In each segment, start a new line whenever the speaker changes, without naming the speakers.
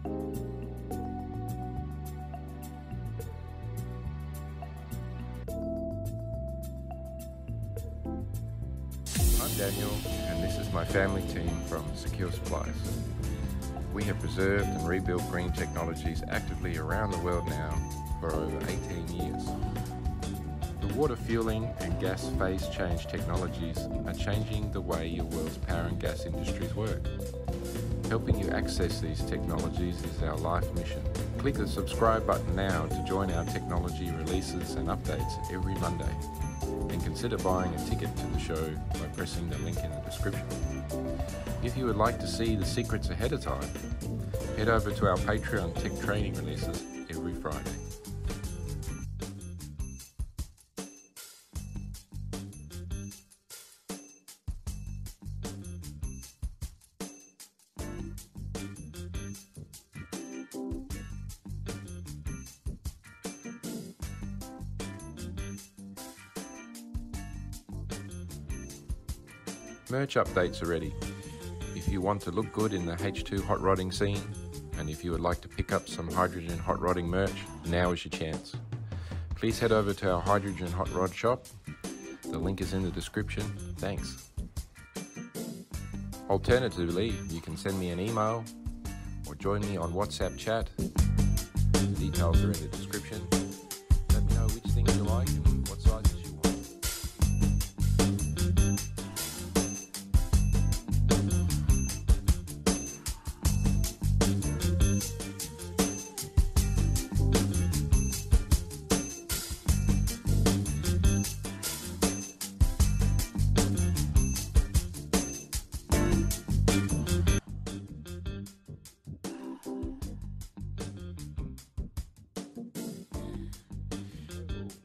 I'm Daniel, and this is my family team from Secure Supplies. We have preserved and rebuilt green technologies actively around the world now for over 18 years. The water fueling and gas phase change technologies are changing the way your world's power and gas industries work. Helping you access these technologies is our life mission. Click the subscribe button now to join our technology releases and updates every Monday. And consider buying a ticket to the show by pressing the link in the description. If you would like to see the secrets ahead of time, head over to our Patreon tech training releases every Friday. Merch updates are ready. If you want to look good in the H2 hot rodding scene, and if you would like to pick up some hydrogen hot rodding merch, now is your chance. Please head over to our hydrogen hot rod shop. The link is in the description. Thanks. Alternatively, you can send me an email or join me on WhatsApp chat. The details are in the description. Let me know which things you like and what sizes you want.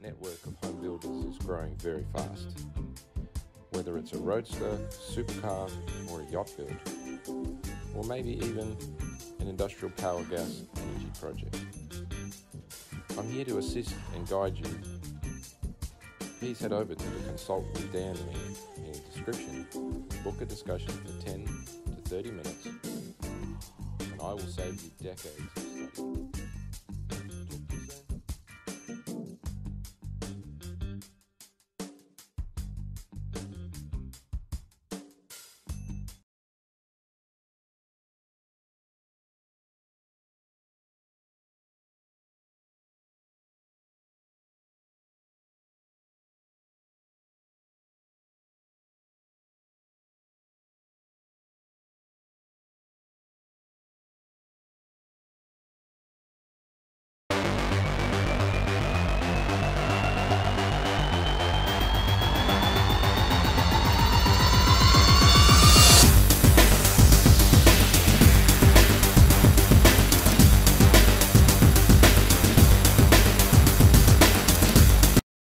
Network of home builders is growing very fast. Whether it's a roadster, supercar, or a yacht build, or maybe even an industrial power gas energy project. I'm here to assist and guide you. Please head over to the Consult with Dan link in the description, book a discussion for 10 to 30 minutes, and I will save you decades of study.